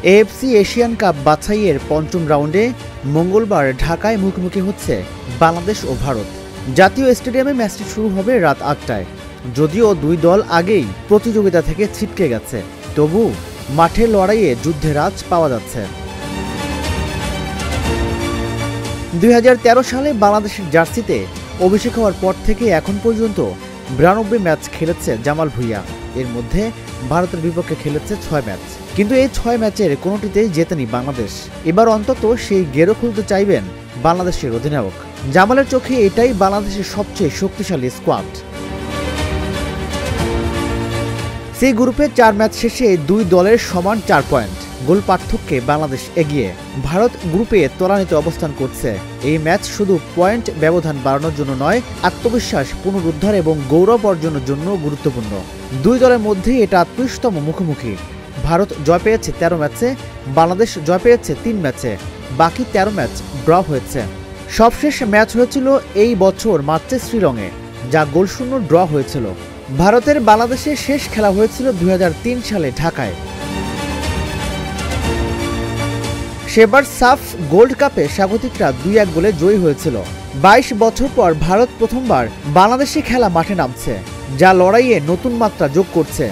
AFC Asian cup বাছাইয়ের পঞ্চম রাউন্ডে মঙ্গলবার ঢাকায় মুখোমুখি হচ্ছে বাংলাদেশ ও ভারত। জাতীয় স্টেডিয়ামে ম্যাচটি শুরু হবে রাত ৮টায়। যদিও দুই দল আগেই প্রতিযোগিতা থেকে ছিটকে গেছে, তবু মাঠের লড়াইয়ে যুদ্ধের আঁচ পাওয়া যাচ্ছে। ২০১৩ সালে বাংলাদেশের জার্সিতে অভিষেক হওয়ার পর থেকে এখন পর্যন্ত ৯২ ম্যাচ খেলেছে জামাল ভুঁইয়া। এর মধ্যে ভারতের বিপক্ষে খেলেছে ৬ ম্যাচ, কিন্তু এই ৬ ম্যাচের কোনোটিতেই জেতেনি বাংলাদেশ। এবার অন্তত সেই গেরো খুলতে চাইবেন বাংলাদেশের অধিনায়ক। জামালের চোখে এটাই বাংলাদেশের সবচেয়ে শক্তিশালী স্কোয়াড। সেই গ্রুপে ৪ ম্যাচ শেষে দুই দলের সমান ৪ পয়েন্ট, গোল পার্থক্যে বাংলাদেশ এগিয়ে। ভারত গ্রুপে তলানিতে অবস্থান করছে। এই ম্যাচ শুধু পয়েন্ট ব্যবধান বাড়ানোর জন্য নয়, আত্মবিশ্বাস পুনরুদ্ধার এবং গৌরব অর্জনের জন্য গুরুত্বপূর্ণ। দুই দলের মধ্যে এটা ৩০তম মুখোমুখি। ভারত জয় পেয়েছে ১৩ ম্যাচে, বাংলাদেশ জয় পেয়েছে ৩ ম্যাচে, বাকি ১৩ ম্যাচ ড্র হয়েছে। সবশেষ ম্যাচ হয়েছিল এই বছর মার্চে শিলংয়ে, যা গোলশূন্য ড্র হয়েছিল। ভারতের বাংলাদেশের শেষ খেলা হয়েছিল ২০০৩ সালে ঢাকায়। সেবার সাফ গোল্ড কাপে স্বাগতিকরা ২-১ গোলে জয়ী হয়েছিল। ২২ বছর পর ভারত প্রথমবার বাংলাদেশে খেলা মাঠে নামছে, যা লড়াইয়ে নতুন মাত্রা যোগ করছে।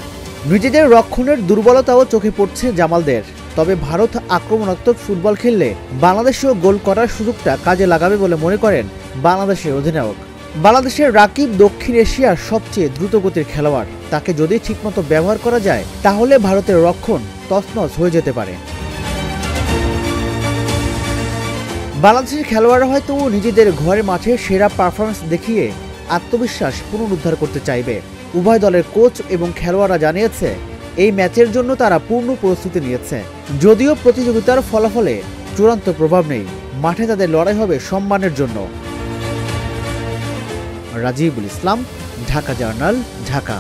নিজেদের রক্ষণের দুর্বলতাও চোখে পড়ছে জামালদের। তবে ভারত আক্রমণাত্মক ফুটবল খেললে বাংলাদেশেও গোল করার সুযোগটা কাজে লাগাবে বলে মনে করেন বাংলাদেশের অধিনায়ক। বাংলাদেশের রাকিব দক্ষিণ এশিয়ার সবচেয়ে দ্রুতগতির খেলোয়াড়। তাকে যদি ঠিকমতো ব্যবহার করা যায়, তাহলে ভারতের রক্ষণ তছনছ হয়ে যেতে পারে। বাংলাদেশের খেলোয়াড়রা হয়তো নিজেদের ঘরের মাঠে সেরা পারফরমেন্স দেখিয়ে আত্মবিশ্বাস পুনরুদ্ধার করতে চাইবে। উভয় দলের কোচ এবং খেলোয়াড়রা জানিয়েছে এই ম্যাচের জন্য তারা পূর্ণ প্রস্তুতি নিয়েছে। যদিও প্রতিযোগিতার ফলাফলে চূড়ান্ত প্রভাব নেই, মাঠে তাদের লড়াই হবে সম্মানের জন্য। রাজিবুল ইসলাম, ঢাকা জার্নাল, ঢাকা।